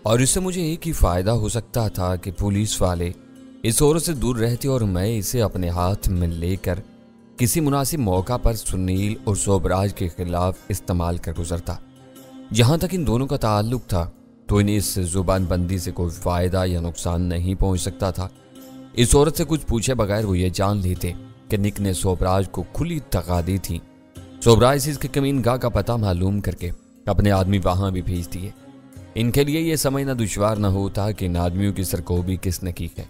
اور اس سے مجھے ایک ہی فائدہ ہو سکتا تھا کہ پولیس والے اس عورت سے دور رہتے اور میں اسے اپنے ہاتھ میں لے کر کسی مناسب موقع پر سنیل اور سوبراج کے خلاف استعمال کر گزرتا۔ جہاں تک ان دونوں کا تعلق تھا تو انہیں اس زبان بندی سے کوئی فائدہ یا نقصان نہیں پہنچ سکتا تھا۔ اس عورت سے کچھ پوچھے بغیر وہ یہ جان لیتے کہ نک نے سوبراج کو کھلی دغا دی تھی۔ سوبراج سے اس کے کمین گاہ کا پتہ معلوم کر کے اپنے آدمی وہاں بھی بھیج دیے۔ ان کے لیے یہ سمجھنا دشوار نہ ہوتا کہ ان آدمیوں کی سرکوبی کس نے کی ہے۔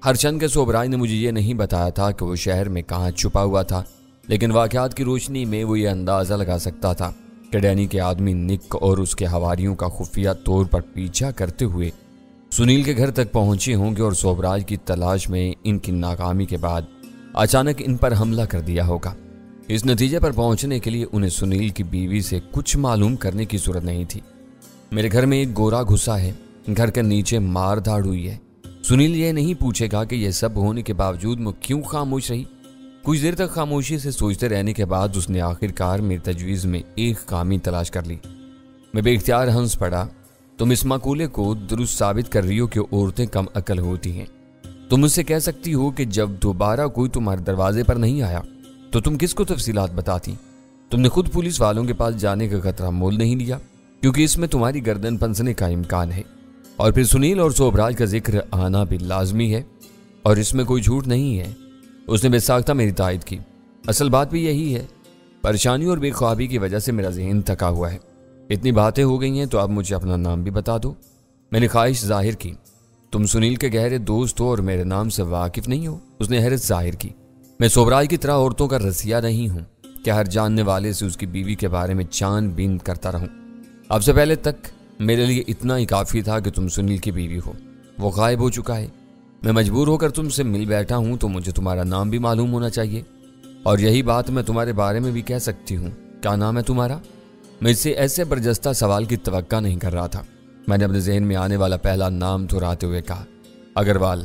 ہر چند کے سوبراج نے مجھے یہ نہیں بتایا تھا کہ وہ شہر میں کہاں چھپا ہوا تھا، لیکن واقعات کی روشنی میں وہ یہ اندازہ لگا سکتا تھا کہ ڈینی کے آدمی نک اور اس کے حواریوں کا خفیہ طور پر پیچھا کرتے ہوئے سنیل کے گھر تک پہنچے ہوں گے اور سوبراج کی تلاش میں ان کی ناکامی کے بعد اچانک ان پر حملہ کر دیا ہوگا۔ اس نتیجے پر پہنچنے کے لیے انہیں سنیل کی بیوی سے کچھ معلوم کرنے کی ضرورت نہیں تھی۔ میرے گھر میں ایک گورا گھسا ہے، گھر کے نیچے مار دھاڑ ہوئی ہے۔ سنیل یہ نہیں پوچھے گا کہ یہ سب ہونے کے باوجود میں کیوں خاموش رہی۔ کچھ دیر تک خاموشی سے سوچتے رہنے کے بعد اس نے آخر کار میری تجویز میں ایک خامی تلاش کر لی۔ میں بے اختیار ہنس پڑا۔ تم اس مقولے کو درست ثابت کر رہی ہو کہ عورتیں کم عقل ہوتی ہیں۔ تم مجھ سے کہہ سکتی ہو کہ جب دوبارہ کوئی تمہارے دروازے پر نہیں آیا تو تم کس کو تفصیلات بتاتی؟ تم نے خود پولیس والوں کے پاس جانے کا خطرہ مول نہیں لیا کیونکہ اس میں تمہاری گردن پھنسنے کا امکان ہے، اور پھر سنیل اور سوبراج کا ذکر آنا بھی لازمی ہے اور اس میں کوئی جھوٹ نہیں ہے۔ اس نے بے ساختہ میری تائید کی۔ اصل بات بھی یہی ہے، پریشانی اور بے خوابی کی وجہ سے میرا ذہن تھکا ہوا ہے۔ اتنی باتیں ہو گئی ہیں تو اب مجھے اپنا نام بھی بتا دو۔ میں نے خواہش ظاہر کی۔ تم سنیل کے گہرے دوست ہو اور میرے نام سے واقف نہیں ہو؟ اس نے حیرت ظاہر کی۔ میں سوبراج کی طرح عورتوں کا رسیا نہیں ہوں کہ ہر جاننے والے سے اس کی بیوی کے بارے میں چھان بین کرتا رہوں۔ اب سے پہلے تک میرے لیے اتنا ہی کافی تھا کہ تم سنیل کی بیوی ہو۔ وہ غائب ہو چکا ہے۔ میں مجبور ہو کر تم سے مل بیٹھا ہوں تو مجھے تمہارا نام بھی معلوم ہونا چاہیے، اور یہی بات میں تمہارے بارے میں بھی کہہ سکتی ہوں۔ کیا نام ہے تمہارا؟ میں اس سے ایسے برجستہ سوال کی توقع نہیں کر رہا تھا۔ میں نے اپنے ذہن میں آنے والا پہلا نام دہراتے ہوئے کہا، اگروال۔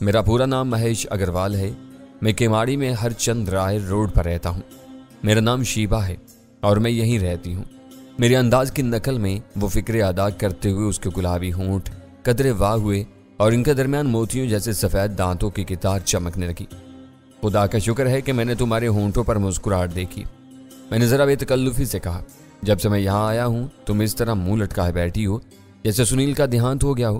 میرا پورا نام مہیش اگروال ہے۔ میں کیماڑی میں ہر چند رائے روڈ پر رہتا ہوں۔ میرا نام شیبا ہے اور میں یہیں رہتی ہوں۔ میرے انداز کی نقل میں وہ فکرے ادا کرتے ہوئے اس کے گلابی ہونٹ قدرے واہ ہوئے اور ان کے درمیان موتیوں جیسے سفید دانتوں کی قطار چمکنے لگی۔ خدا کا شکر ہے کہ میں نے تمہارے ہونٹوں پر مسکراہٹ دیکھی۔ میں نے ذرا بے تکلفی سے کہا، جب سے میں یہاں آیا ہوں تم اس طرح منہ لٹکائے بیٹھی ہو جیسے سنیل کا دیہانت ہو گیا ہو۔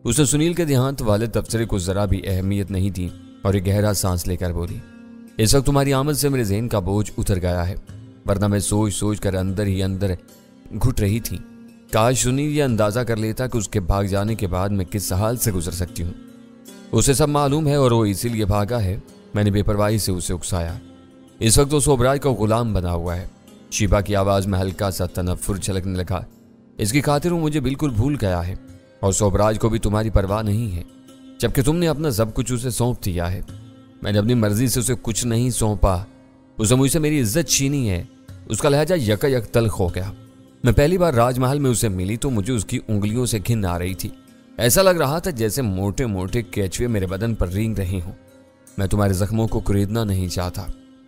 اس نے سنیل کے دیہانت والے تبصرے کو ذرا بھی اہمیت نہیں دی اور ایک گہرا سانس لے کر بولی، اس وقت تمہاری آمد سے میرے ذہن کا بوجھ اتر گیا ہے، ورنہ میں سوچ سوچ کر اندر ہی اندر گھٹ رہی تھی۔ کاش سنیل یہ اندازہ کر لیتا کہ اس کے بھاگ جانے کے بعد میں کس حال سے گزر سکتی ہوں۔ اسے سب معلوم ہے اور وہ اسی لیے بھاگا ہے۔ میں نے بے پرواہی سے اسے اکسایا۔ اس وقت وہ سوبراج کا غلام بنا ہوا ہے۔ شیبا کی آواز میں ہلکا سا تنفر چھلکنے لگا۔ اس کی خاطر وہ مجھے بالکل بھول گیا ہے اور سوبراج کو بھی تمہاری پرواہ نہیں ہے، جبکہ تم نے اپنا سب کچھ اسے سونپ دیا ہے۔ میں نے اپنی مرضی سے اسے کچھ نہیں سونپا۔ اس نے مجھ سے میری عزت چھینی ہے۔ اس کا لہجہ یکا یک تلخ ہو گیا۔ میں پہلی بار راج محل میں اسے ملی تو مجھے اس کی انگلیوں سے گھن آ رہی تھی۔ ایسا لگ رہا تھا جیسے موٹے موٹے کیچوے میرے بدن پر رینگ رہے ہوں۔ میں تمہارے زخموں کو خریدنا نہیں چاہتا۔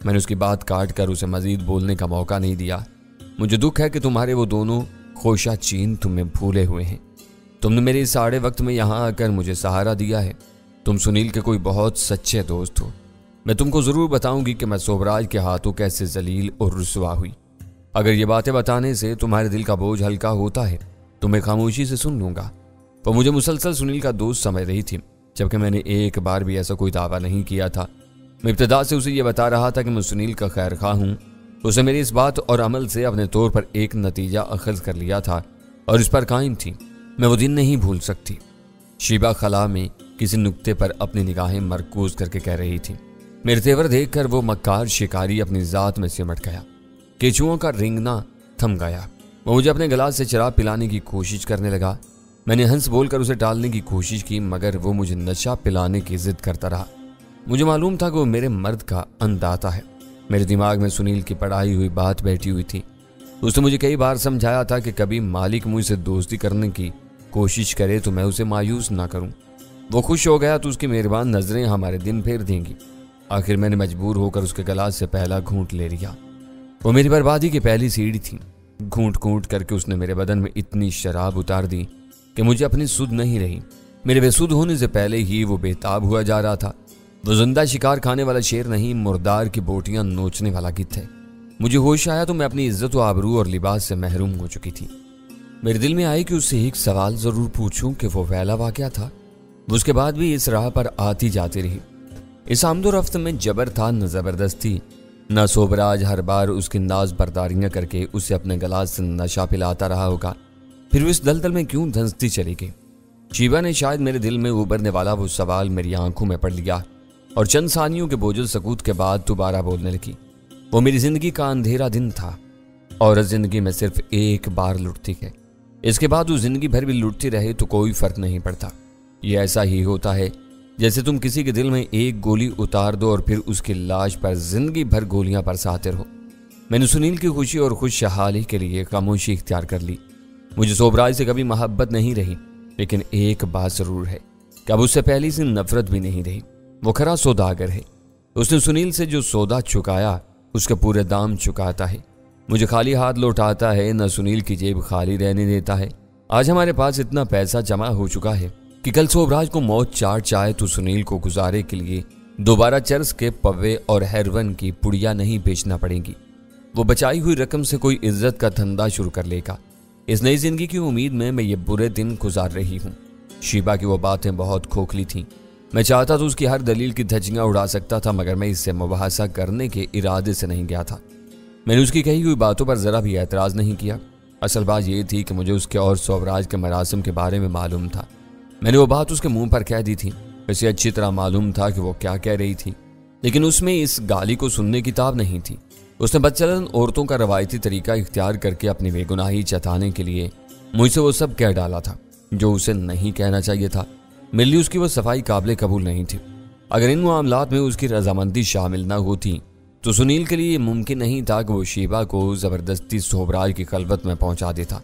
میں نے اس کی بات کاٹ کر اسے مزید بولنے کا موقع نہیں دیا۔ مجھے دکھ ہے کہ تمہارے وہ دونوں خوشہ چین تمہیں بھولے ہوئے ہیں۔ تم نے میرے اس ساڑے وقت میں یہاں آ کر مجھے سہارا دیا ہے۔ تم سنیل کے کوئی بہت سچے دوست ہو۔ میں تم کو ضرور بتاؤں گی کہ میں سوبراج کے ہاتھوں کیسے ذلیل اور رسوا ہوئی۔ اگر یہ باتیں بتانے سے تمہارے دل کا بوجھ ہلکا ہوتا ہے تو میں خاموشی سے سن لوں گا۔ وہ مجھے مسلسل سنیل کا دوست سمجھ رہی تھی، جبکہ میں نے ایک بار بھی ایسا کوئی دعویٰ نہیں کیا تھا۔ میں ابتدا سے اسے یہ بتا رہا تھا کہ میں سنیل کا خیر خواہ ہوں۔ اسے میری اس بات اور عمل سے اپنے طور پر ایک نتیجہ اخذ کر لیا تھا اور اس پر قائم تھی۔ میں وہ دن نہیں بھول سکتی۔ شیبا خلا میں کسی نقطے پر اپنی نگاہیں مرکوز کر کے کہہ رہی تھی۔ میرے تیور دیکھ کر وہ مکار شکاری اپنی ذات میں سمٹ گیا۔ کیچوؤں کا رینگنا تھم گیا۔ وہ مجھے اپنے گلاس سے شراب پلانے کی کوشش کرنے لگا۔ میں نے ہنس بول کر اسے ٹالنے کی کوشش کی، مگر وہ مجھے نشہ پلانے کی ضد کرتا رہا۔ مجھے معلوم تھا کہ وہ میرے مرد کا انداتا ہے۔ میرے دماغ میں سنیل کی پڑھائی ہوئی بات بیٹھی ہوئی تھی۔ اس نے مجھے کئی بار سمجھایا تھا کہ کبھی مالک مجھ سے دوستی کرنے کی کوشش کرے تو میں اسے مایوس نہ کروں۔ وہ خوش ہو گیا تو اس کی مہربان نظریں ہمارے دن پھیر دیں گی۔ آخر میں نے مجبور ہو کر اس کے گلاس سے پہلا گھونٹ لے لیا۔ وہ میری بربادی کی پہلی سیڑھی تھی۔ گھونٹ گھونٹ کر کے اس نے میرے بدن میں اتنی شراب اتار دی کہ مجھے اپنی سدھ نہیں رہی۔ میرے بے سدھ ہونے سے پہلے ہی وہ بےتاب ہوا جا رہا تھا۔ وہ زندہ شکار کھانے والا شیر نہیں، مردار کی بوٹیاں نوچنے والا گدھ ہے۔ مجھے ہوش آیا تو میں اپنی عزت و آبرو اور لباس سے محروم ہو چکی تھی۔ میرے دل میں آئی کہ اس سے ایک سوال ضرور پوچھوں کہ وہ ویلا واقعہ تھا۔ وہ اس کے بعد بھی اس راہ پر آتی جاتی رہی۔ اس آمد و رفت میں جبر تھا نہ زبردستی، نہ سوبراج ہر بار اس کی ناز برداریاں کر کے اسے اپنے گلاس سے نشہ پلاتا رہا ہوگا۔ پھر وہ اس دلدل میں کیوں دھنستی چلی گئی؟ شیبا نے شاید میرے دل میں ابھرنے والا وہ سوال میری آنکھوں میں پڑھ لیا اور چند ثانیوں کے بوجھل سکوت کے بعد دوبارہ بولنے لگی۔ وہ میری زندگی کا اندھیرا دن تھا۔ عورت زندگی میں صرف ایک بار لٹتی ہے، اس کے بعد وہ زندگی بھر بھی لٹتی رہے تو کوئی فرق نہیں پڑتا۔ یہ ایسا ہی ہوتا ہے جیسے تم کسی کے دل میں ایک گولی اتار دو اور پھر اس کی لاش پر زندگی بھر گولیاں برساتے رہو۔ میں نے سنیل کی خوشی اور خوشحالی کے لیے خاموشی اختیار کر لی۔ مجھے سوبراج سے کبھی محبت نہیں رہی، لیکن ایک بات ضرور ہے کہ اب اس سے پہلی سے نفرت بھی نہیں رہی۔ وہ کھرا سوداگر ہے۔ اس نے سنیل سے جو سودا چکایا اس کے پورے دام چکاتا ہے۔ مجھے خالی ہاتھ لوٹاتا ہے، نہ سنیل کی جیب خالی رہنے دیتا ہے۔ آج ہمارے پاس اتنا پیسہ جمع ہو چکا ہے کہ کل سوبراج کو موت چاٹ چاہے تو سنیل کو گزارے کے لیے دوبارہ چرس کے پوے اور ہیروین کی پڑیا نہیں بیچنا پڑیں گی۔ وہ بچائی ہوئی رقم سے کوئی عزت کا دھندا شروع کر لے گا۔ اس نئی زندگی کی امید میں یہ برے دن گزار رہی ہوں۔ شیبا کی وہ باتیں بہت کھوکھلی تھیں۔ میں چاہتا تو اس کی ہر دلیل کی دھجیاں اڑا سکتا تھا، مگر میں اس سے مباحثہ کرنے کے ارادے سے نہیں گیا تھا۔ میں نے اس کی کہی ہوئی باتوں پر ذرا بھی اعتراض نہیں کیا۔ اصل بات یہ تھی کہ مجھے اس کے اور سوبراج کے مراسم کے بارے میں معلوم تھا۔ میں نے وہ بات اس کے منہ پر کہہ دی تھی۔ اسے اچھی طرح معلوم تھا کہ وہ کیا کہہ رہی تھی، لیکن اس میں اس گالی کو سننے کی تاب نہیں تھی۔ اس نے بدچلن عورتوں کا روایتی طریقہ اختیار کر کے اپنی بے گناہی جتانے کے لیے مجھ سے وہ سب کہہ ڈالا تھا جو اسے نہیں کہنا چاہیے تھا۔ میرے لیے اس کی وہ صفائی قابل قبول نہیں تھی۔ اگر ان معاملات میں اس کی رضامندی شامل نہ ہوتی تو سنیل کے لیے یہ ممکن نہیں تھا کہ وہ شیبا کو زبردستی سوبراج کی خلوت میں پہنچا دیتا۔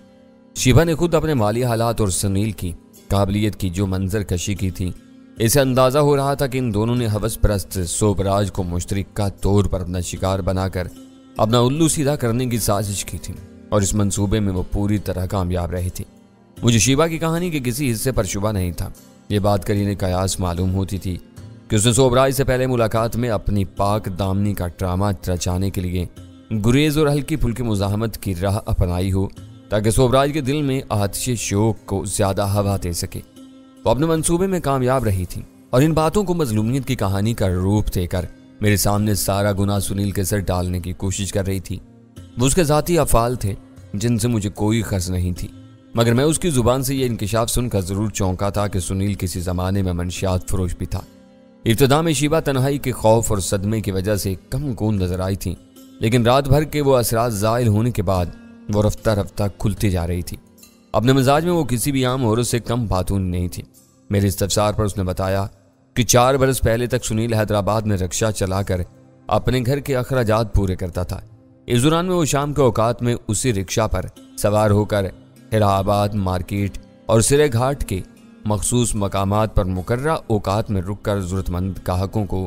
شیبا نے خود اپنے مالی حالات اور سنیل کی قابلیت کی جو منظر کشی کی تھی، اسے اندازہ ہو رہا تھا کہ ان دونوں نے ہوس پرست سوبراج کو مشترکہ طور پر اپنا شکار بنا کر اپنا الو سیدھا کرنے کی سازش کی تھی، اور اس منصوبے میں وہ پوری طرح کامیاب رہے تھے۔ مجھے شیبا کی کہانی کے کسی حصے پر شبہ نہیں تھا۔ یہ بات کرینہ قیاس معلوم ہوتی تھی کہ اس نے سوبراج سے پہلے ملاقات میں اپنی پاک دامنی کا ڈرامہ رچانے کے لیے گریز اور ہلکی پھلکی مزاحمت کی راہ اپنائی ہو تاکہ سوبراج کے دل میں آتش شوق کو زیادہ ہوا دے سکے۔ وہ اپنے منصوبے میں کامیاب رہی تھی اور ان باتوں کو مظلومیت کی کہانی کا روپ دے کر میرے سامنے سارا گناہ سنیل کے سر ڈالنے کی کوشش کر رہی تھی۔ وہ اس کے ذاتی افعال تھے جن سے مجھے کوئی غرض نہیں تھی، مگر میں اس کی زبان سے یہ انکشاف سن کر ضرور چونکا تھا کہ سنیل کسی زمانے میں منشیات فروش بھی تھا۔ ابتدا میں شیبا تنہائی کے خوف اور صدمے کی وجہ سے کم گون نظر آئی تھی، لیکن رات بھر کے وہ اثرات زائل ہونے کے بعد وہ رفتہ رفتہ کھلتی جا رہی تھی۔ اپنے مزاج میں وہ کسی بھی عام عورت سے کم باتون نہیں تھی۔ میرے استفسار پر اس نے بتایا کہ 4 برس پہلے تک سنیل حیدرآباد میں رکشہ چلا کر اپنے گھر کے اخراجات پورے کرتا تھا۔ اس دوران میں وہ شام کے اوقات میں اسی رکشہ پر سوار ہو کر حیدرآباد مارکیٹ اور سرے گھاٹ کے مخصوص مقامات پر مقررہ اوقات میں رک کر ضرورت مند گاہکوں کو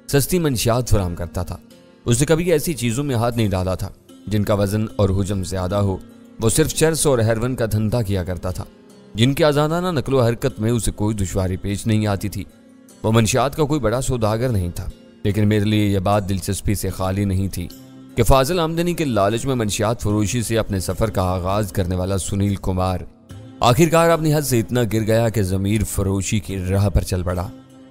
سستی منشیات فراہم کرتا تھا۔ اس نے کبھی ایسی چیزوں میں ہاتھ نہیں ڈالا تھا جن کا وزن اور حجم زیادہ ہو۔ وہ صرف چرس اور ہیروین کا دھندا کیا کرتا تھا، جن کی آزادانہ نقل و حرکت میں اسے کوئی دشواری پیش نہیں آتی تھی۔ وہ منشیات کا کوئی بڑا سوداگر نہیں تھا، لیکن میرے لیے یہ بات دلچسپی سے خالی نہیں تھی کہ فاضل آمدنی کے لالچ میں منشیات فروشی سے اپنے سفر کا آغاز کرنے والا سنیل کمار آخرکار اپنی حد سے اتنا گر گیا کہ ضمیر فروشی کی راہ پر چل پڑا۔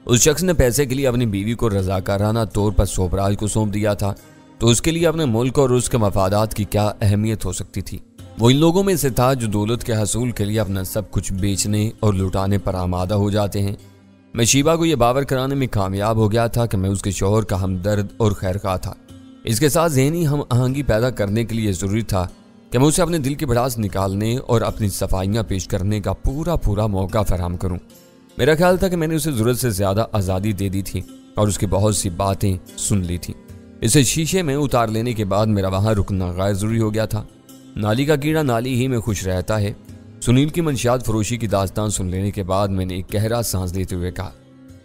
اس شخص نے پیسے کے لیے اپنی بیوی کو رضاکارانہ طور پر سوبراج کو سونپ دیا تھا، تو اس کے لیے اپنے ملک اور اس کے مفادات کی کیا اہمیت ہو سکتی تھی؟ وہ ان لوگوں میں سے تھا جو دولت کے حصول کے لیے اپنا سب کچھ بیچنے اور لٹانے پر آمادہ ہو جاتے ہیں۔ میں شیبا کو یہ باور کرانے میں کامیاب ہو گیا تھا کہ میں اس کے شوہر کا ہمدرد اور خیرخواہ تھا۔ اس کے ساتھ ذہنی ہم آہنگی پیدا کرنے کے لیے ضروری تھا کہ میں اسے اپنے دل کی بھڑاس نکالنے اور اپنی صفائیاں پیش کرنے کا پورا موقع فراہم کروں۔ میرا خیال تھا کہ میں نے اسے ضرورت سے زیادہ آزادی دے دی تھی اور اس کی بہت سی باتیں سن لی تھی۔ اسے شیشے میں اتار لینے کے بعد میرا وہاں رکنا غیر ضروری ہو گیا تھا۔ نالی کا کیڑا نالی ہی میں خوش رہتا ہے۔ سنیل کی منشیات فروشی کی داستان سن لینے کے بعد میں نے ایک گہرا سانس لیتے ہوئے کہا،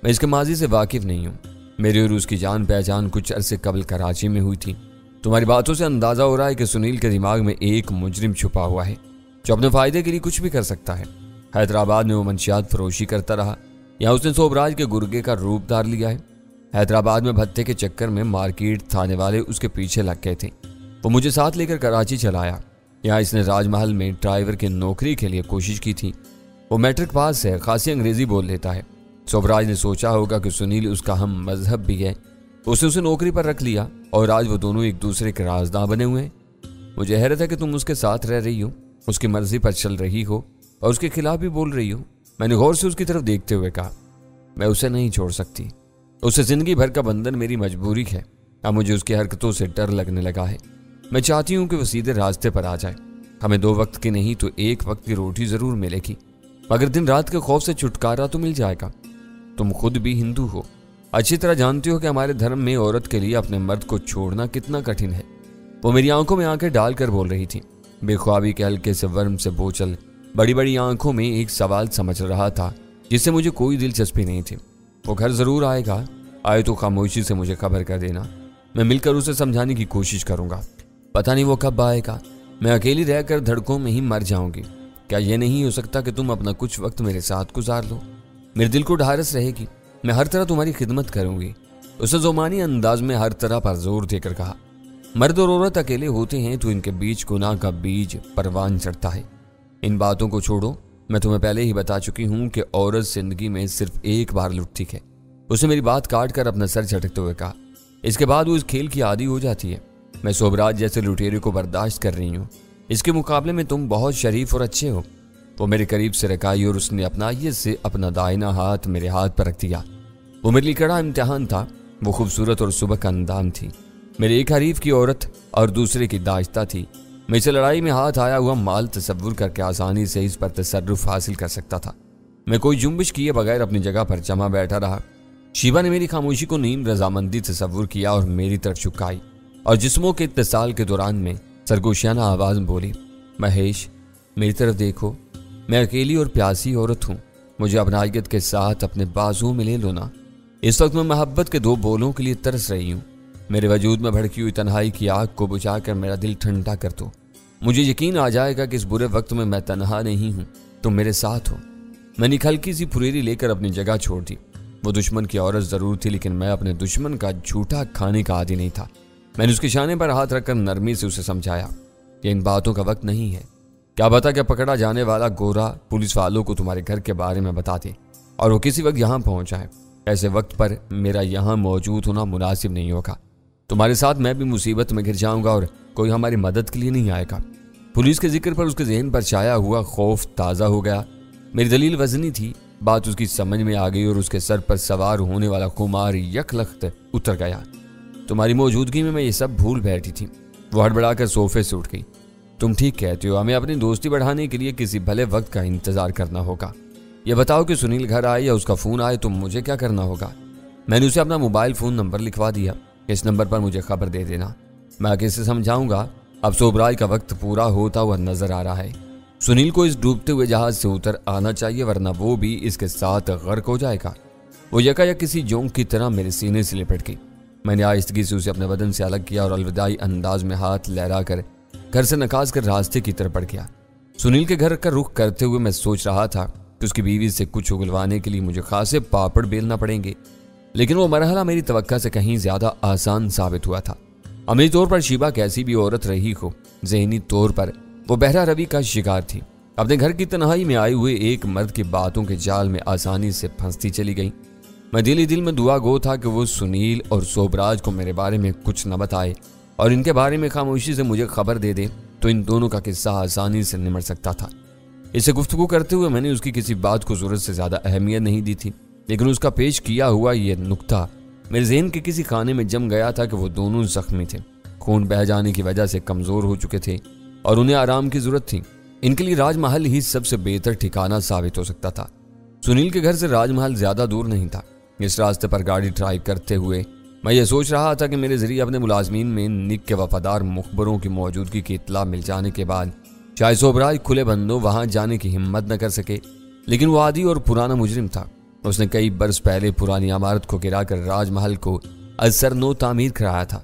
میں اس کے ماضی سے واقف نہیں ہوں۔ میری اور اس کی جان پہچان کچھ عرصے قبل کراچی میں ہوئی تھی۔ تمہاری باتوں سے اندازہ ہو رہا ہے کہ سنیل کے دماغ میں ایک مجرم چھپا ہوا ہے جو اپنے فائدے کے لیے کچھ بھی کر سکتا ہے۔ حیدرآباد میں وہ منشیات فروشی کرتا رہا، یہاں اس نے صوبراج کے گرگے کا روپ دھار لیا ہے۔ حیدرآباد میں بھتے کے چکر میں مارکیٹ تھانے والے اس کے پیچھے لگ گئے تھے۔ وہ مجھے ساتھ لے کر کراچی چلا آیا۔ یہاں اس نے راج محل میں ڈرائیور کی نوکری کے لیے کوشش کی تھی۔ وہ میٹرک پاس ہے، خاصی انگریزی بول لیتا ہے۔ صوبراج نے سوچا ہوگا کہ سنیل اس کا ہم مذہب بھی ہے، اس نے اسے نوکری پر رکھ لیا اور آج وہ دونوں ایک دوسرے کے رازداں بنے ہوئے ہیں۔ مجھے حیرت ہے کہ تم اس کے ساتھ رہ رہی ہو، اس کی مرضی پر چل رہی ہو اور اس کے خلاف بھی بول رہی ہو۔ میں نے غور سے اس کی طرف دیکھتے ہوئے کہا، میں اسے نہیں چھوڑ سکتی، اسے زندگی بھر کا بندھن میری مجبوری ہے۔ اب مجھے اس کی حرکتوں سے ڈر لگنے لگا ہے۔ میں چاہتی ہوں کہ وہ سیدھے راستے پر آ جائے۔ ہمیں 2 وقت کی نہیں تو 1 وقت کی روٹی ضرور ملے گی، مگر دن رات کے خوف سے چھٹکارا تو مل جائے گا۔ تم خود بھی ہندو ہو، اچھی طرح جانتے ہو کہ ہمارے دھرم میں عورت کے لیے اپنے مرد کو چھوڑنا کتنا کٹھن ہے۔ وہ میری آنکھوں میں آنکھیں ڈال کر بول رہی تھی، بے خوابی کے ہلکے سے ورم سے بوچھل بڑی بڑی آنکھوں میں ایک سوال سمجھ رہا تھا جس سے مجھے کوئی دلچسپی نہیں تھی۔ وہ گھر ضرور آئے گا، آئے تو خاموشی سے مجھے خبر کر دینا، میں مل کر اسے سمجھانے کی کوشش کروں گا۔ پتہ نہیں وہ کب آئے گا، میں اکیلی رہ کر دھڑکوں میں ہی مر جاؤں گی۔ کیا یہ نہیں ہو سکتا کہ تم اپنا کچھ وقت میرے ساتھ گزار لو؟ میرے دل کو ڈھارس رہے گی، میں ہر طرح تمہاری خدمت کروں گی۔ اسے زمانی انداز میں ہر طرح پر زور دے کر کہا۔ مرد اور عورت اکیلے ہوتے ہیں تو ان کے بیچ گناہ کا بیج پروان چڑھتا ہے۔ ان باتوں کو چھوڑو، میں تمہیں پہلے ہی بتا چکی ہوں کہ عورت زندگی میں صرف 1 بار لٹتی ہے۔ اسے میری بات کاٹ کر اپنا سر جھٹکتے ہوئے کہا، اس کے بعد وہ اس کھیل کی عادی ہو جاتی ہے۔ میں صوبراج جیسے لٹیرے کو برداشت کر رہی ہوں، اس کے مقابلے میں تم بہت شریف اور اچھے ہو۔ وہ میرے قریب سے رکائی اور اس نے اپنائیت سے اپنا دائنا ہاتھ میرے ہاتھ پر رکھ دیا۔ وہ میرے لیے کڑا امتحان تھا۔ وہ خوبصورت اور سبک اندام تھی، میرے ایک حریف کی عورت اور دوسرے کی داشتہ تھی۔ میں اسے لڑائی میں ہاتھ آیا ہوا مال تصور کر کے آسانی سے اس پر تصرف حاصل کر سکتا تھا۔ میں کوئی جنبش کیے بغیر اپنی جگہ پر جمع بیٹھا رہا۔ شیبا نے میری خاموشی کو نیم رضامندی تصور کیا اور میری طرف جھکائی اور جسموں کے اتصال کے دوران میں سرگوشیانہ آواز میں بولی، مہیش میری طرف دیکھو، میں اکیلی اور پیاسی عورت ہوں، مجھے اپنائیت کے ساتھ اپنے بازو میں لے لو نا۔ اس وقت میں محبت کے 2 بولوں کے لیے ترس رہی ہوں۔ میرے وجود میں بھڑکی ہوئی تنہائی کی آگ کو بجھا کر میرا دل ٹھنڈا کر دو۔ مجھے یقین آ جائے گا کہ اس برے وقت میں تنہا نہیں ہوں، تم میرے ساتھ ہو۔ میں نے ہلکی سی پھریری لے کر اپنی جگہ چھوڑ دی۔ وہ دشمن کی عورت ضرور تھی، لیکن میں اپنے دشمن کا جھوٹا کھانے کا عادی نہیں تھا۔ میں نے اس کے شانے پر ہاتھ رکھ کر نرمی سے اسے سمجھایا کہ ان باتوں کا وقت نہیں ہے۔ کیا پتا کہ پکڑا جانے والا گورا پولیس والوں کو تمہارے گھر کے بارے میں بتا دے اور وہ کسی وقت یہاں پہنچ جائے۔ ایسے وقت پر میرا یہاں موجود ہونا مناسب نہیں ہوگا۔ تمہارے ساتھ میں بھی مصیبت میں گر جاؤں گا اور کوئی ہماری مدد کے لیے نہیں آئے گا۔ پولیس کے ذکر پر اس کے ذہن پر چھایا ہوا خوف تازہ ہو گیا۔ میری دلیل وزنی تھی، بات اس کی سمجھ میں آ گئی اور اس کے سر پر سوار ہونے والا خمار یک لخت اتر گیا۔ تمہاری موجودگی میں یہ سب بھول بیٹھی تھی۔ وہ ہڑبڑا کر صوفے سے اٹھ گئی۔ تم ٹھیک کہتے ہو، ہمیں اپنی دوستی بڑھانے کے لیے کسی بھلے وقت کا انتظار کرنا ہوگا۔ یہ بتاؤ کہ سنیل گھر آئے یا اس کا فون آئے تو مجھے کیا کرنا ہوگا؟ میں نے اسے اپنا موبائل فون نمبر لکھوا دیا، اس نمبر پر مجھے خبر دے دینا۔ میں آگے سے سمجھاؤں گا۔ اب صوبراج کا وقت پورا ہوتا ہوا نظر آ رہا ہے۔ سنیل کو اس ڈوبتے ہوئے جہاز سے اتر آنا چاہیے، ورنہ وہ بھی اس کے ساتھ غرق ہو جائے گا۔ وہ یکا کسی جونک کی طرح میرے سینے سے لپٹ گئی۔ میں نے آہستگی سے اسے اپنے بدن سے الگ کیا اور الوداعی انداز میں ہاتھ لہرا کر گھر سے نکاز کر راستے کی طرف بڑھ گیا۔ سنیل کے گھر کا رخ کرتے ہوئے میں سوچ رہا تھا کہ اس کی بیوی سے کچھ اگلوانے کے لیے مجھے خاصے پاپڑ بیلنا پڑیں گے، لیکن وہ مرحلہ میری توقع سے کہیں زیادہ آسان ثابت ہوا تھا۔ عملی طور پر شیبا کیسی بھی عورت رہی ہو، ذہنی طور پر وہ بہرا روی کا شکار تھی۔ اپنے گھر کی تنہائی میں آئے ہوئے ایک مرد کی باتوں کے جال میں آسانی سے پھنستی چلی گئی۔ میں دل ہی دل میں دعا گو تھا کہ وہ سنیل اور صوبراج کو میرے بارے میں کچھ نہ بتائے اور ان کے بارے میں خاموشی سے مجھے خبر دے دے تو ان دونوں کا قصہ آسانی سے نمٹ سکتا تھا۔ اس سے گفتگو کرتے ہوئے میں نے اس کی کسی بات کو ضرورت سے زیادہ اہمیت نہیں دی تھی، لیکن اس کا پیش کیا ہوا یہ نکتہ میرے ذہن کے کسی خانے میں جم گیا تھا کہ وہ دونوں زخمی تھے، خون بہہ جانے کی وجہ سے کمزور ہو چکے تھے اور انہیں آرام کی ضرورت تھی۔ ان کے لیے راج محل ہی سب سے بہتر ٹھکانہ ثابت ہو سکتا تھا۔ سنیل کے گھر سے راج محل زیادہ دور نہیں تھا۔ اس راستے پر گاڑی ڈرائیو کرتے ہوئے میں یہ سوچ رہا تھا کہ میرے ذریعے اپنے ملازمین میں نک کے وفادار مخبروں کی موجودگی کی اطلاع مل جانے کے بعد شاید صوبراج کھلے بندوں وہاں جانے کی ہمت نہ کر سکے، لیکن وہ عادی اور پرانا مجرم تھا۔ اس نے کئی برس پہلے پرانی عمارت کو گرا کر راج محل کو ازسر نو تعمیر کرایا تھا۔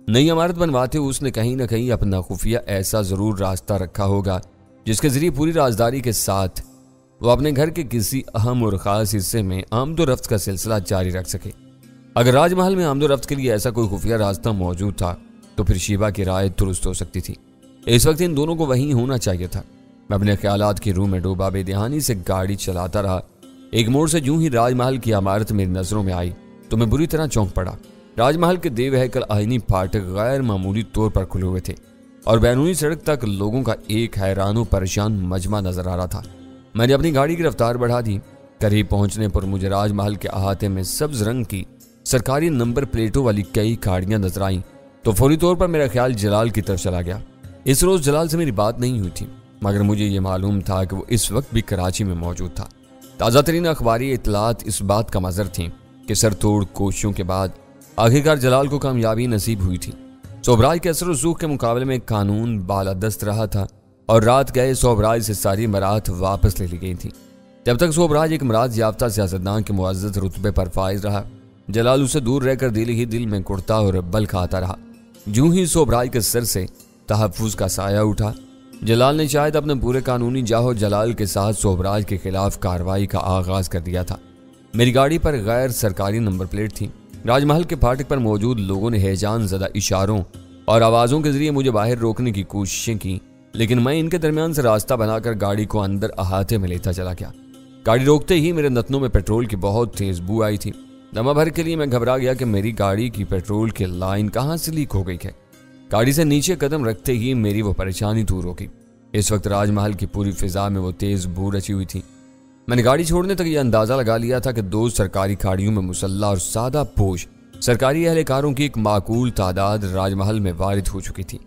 نئی عمارت بنواتے ہوئے اس نے کہیں نہ کہیں اپنا خفیہ ایسا ضرور راستہ رکھا ہوگا جس کے ذریعے پوری رازداری کے ساتھ وہ اپنے گھر کے کسی اہم اور خاص حصے میں آمد و رفت کا سلسلہ جاری رکھ سکے۔ اگر راج محل میں آمد و رفت کے لیے ایسا کوئی خفیہ راستہ موجود تھا تو پھر شیبہ کی رائے درست ہو سکتی تھی۔ اس وقت ان دونوں کو وہیں ہونا چاہیے تھا۔ میں اپنے خیالات کی روح میں ڈوبا بے دھیانی سے گاڑی چلاتا رہا۔ ایک موڑ سے جوں ہی راج محل کی عمارت میری نظروں میں آئی تو میں بری طرح چونک پڑا۔ راج محل کے دیو ہیکل آئینی پھاٹک غیر معمولی طور پر کھلے ہوئے تھے اور بیرونی سڑک تک لوگوں کا ایک حیران و پریشان مجمع نظر آ رہا تھا۔ میں نے اپنی گاڑی کی رفتار بڑھا دی۔ قریب پہنچنے پر مجھے راج محل کے احاطے میں سبز رنگ کی سرکاری نمبر پلیٹوں والی کئی گاڑیاں نظر آئیں تو فوری طور پر میرا خیال جلال کی طرف چلا گیا۔ اس روز جلال سے میری بات نہیں ہوئی تھی، مگر مجھے یہ معلوم تھا کہ وہ اس وقت بھی کراچی میں موجود تھا۔ تازہ ترین اخباری اطلاعات اس بات کا مظہر تھیں کہ سر توڑ کوششوں کے بعد آخرکار جلال کو کامیابی نصیب ہوئی تھی۔ سوبراج کے اثر و رسوخ کے مقابلے میں قانون بالادست رہا تھا اور رات گئے سوبراج سے ساری برات واپس لے لی گئی تھی۔ جب تک سوبراج ایک مراد یافتہ سیاستدان کے معزز رتبے پر فائز رہا، جلال اسے دور رہ کر دل ہی دل میں کڑتا اور بل کھاتا رہا۔ جوں ہی سوبراج کے سر سے تحفظ کا سایہ اٹھا، جلال نے شاید اپنے پورے قانونی جاہو جلال کے ساتھ سوبراج کے خلاف کارروائی کا آغاز کر دیا تھا۔ میری گاڑی پر غیر سرکاری نمبر پلیٹ تھی۔ راج محل کے پھاٹک پر موجود لوگوں نے ہیجان زدہ اشاروں اور آوازوں کے ذریعے مجھے باہر روکنے کی کوششیں کی، لیکن میں ان کے درمیان سے راستہ بنا کر گاڑی کو اندر احاطے میں لیتا چلا گیا۔ گاڑی روکتے ہی میرے نتنوں میں پیٹرول کی بہت تیز بو آئی تھی۔ دمہ بھر کے لیے میں گھبرا گیا کہ میری گاڑی کی پیٹرول کی لائن کہاں سے لیک ہو گئی ہے۔ گاڑی سے نیچے قدم رکھتے ہی میری وہ پریشانی دور ہو گئی۔ اس وقت راج محل کی پوری فضا میں وہ تیز بو رچی ہوئی تھی۔ میں نے گاڑی چھوڑنے تک یہ اندازہ لگا لیا تھا کہ 2 سرکاری گاڑیوں میں مسلح اور سادہ پوش سرکاری اہلکاروں کی ایک معقول تعداد راج محل میں وارد ہو چکی تھی۔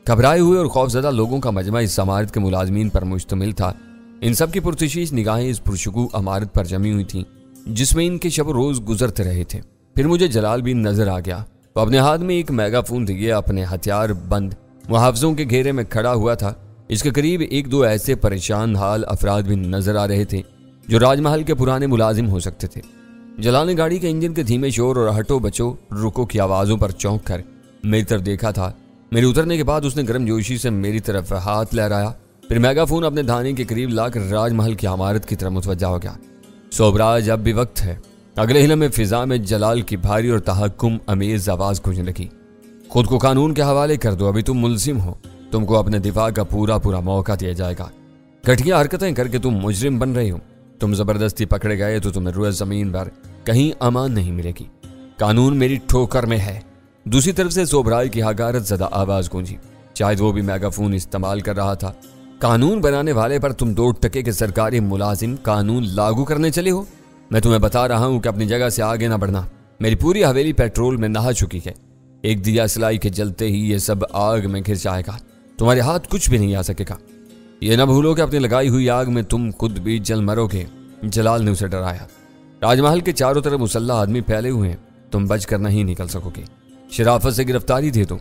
گھبرائے ہوئے اور خوفزدہ لوگوں کا مجمع اس عمارت کے ملازمین پر مشتمل تھا۔ ان سب کی پرتشیش نگاہیں اس پرشکوہ عمارت پر جمی ہوئی تھیں جس میں ان کے شب و روز گزرتے رہے تھے۔ پھر مجھے جلال بھی نظر آ گیا۔ وہ اپنے ہاتھ میں ایک میگا فون لیے اپنے ہتھیار بند محافظوں کے گھیرے میں کھڑا ہوا تھا۔ اس کے قریب 1-2 ایسے پریشان حال افراد بھی نظر آ رہے تھے جو راج محل کے پرانے ملازم ہو سکتے تھے۔ جلال نے گاڑی کے انجن کے دھیمے شور اور ہٹو بچو رکو کی آوازوں پر چونک کر میری طرف دیکھا تھا۔ میرے اترنے کے بعد اس نے گرم جوشی سے میری طرف ہاتھ لہرایا، پھر میگا فون اپنے دھانے کے قریب لا کر راج محل کی عمارت کی طرف متوجہ ہو گیا۔ سوبراج اب بھی وقت ہے۔ اگلے ہی لمحے فضا میں جلال کی بھاری اور تحکم امیز آواز گونجنے لگی۔ خود کو قانون کے حوالے کر دو، ابھی تم ملزم ہو، تم کو اپنے دفاع کا پورا موقع دیا جائے گا۔ گھٹیا حرکتیں کر کے تم مجرم بن رہے ہو، تم زبردستی پکڑے گئے تو تمہیں روئے زمین پر کہیں امان نہیں ملے گی۔ قانون میری ٹھوکر میں ہے۔ دوسری طرف سے سوبراج کی حقارت زدہ آواز گونجی، شاید وہ بھی میگا فون استعمال کر رہا تھا۔ قانون بنانے والے پر تم 2 ٹکے کے سرکاری ملازم قانون لاگو کرنے چلے ہو؟ میں تمہیں بتا رہا ہوں کہ اپنی جگہ سے آگے نہ بڑھنا۔ میری پوری حویلی پیٹرول میں نہا چکی ہے۔ ایک دیا سلائی کے جلتے ہی یہ سب آگ میں گر جائے گا، تمہارے ہاتھ کچھ بھی نہیں آ سکے گا۔ یہ نہ بھولو کہ اپنی لگائی ہوئی آگ میں تم خود بھی جل مرو گے۔ جلال نے اسے ڈرایا۔ راج محل کے چاروں طرف مسلح آدمی پھیلے ہوئے ہیں، تم بچ کر نہیں نکل سکو گے۔ شرافت سے گرفتاری دے دو،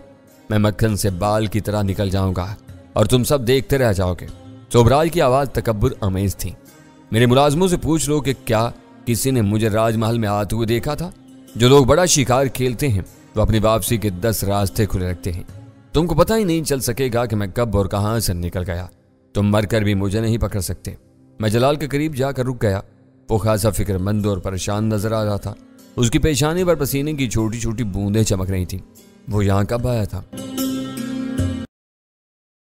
میں مکھن سے بال کی طرح نکل جاؤں گا اور تم سب دیکھتے رہ جاؤ گے۔ سوبراج کی آواز تکبر امیز تھی۔ میرے ملازموں سے پوچھ لو کہ کیا کسی نے مجھے راج محل میں آتے ہوئے دیکھا تھا؟ جو لوگ بڑا شکار کھیلتے ہیں وہ اپنی واپسی کے 10 راستے کھلے رکھتے ہیں۔ تم کو پتہ ہی نہیں چل سکے گا کہ میں کب اور کہاں سے نکل گیا۔ تم مر کر بھی مجھے نہیں پکڑ سکتے۔ میں جلال کے قریب جا کر رک گیا۔ وہ خاصا فکر مند اور پریشان نظر آ رہا تھا۔ اس کی پیشانی پر پسینے کی چھوٹی چھوٹی بوندیں چمک رہی تھیں۔ وہ یہاں کب آیا تھا؟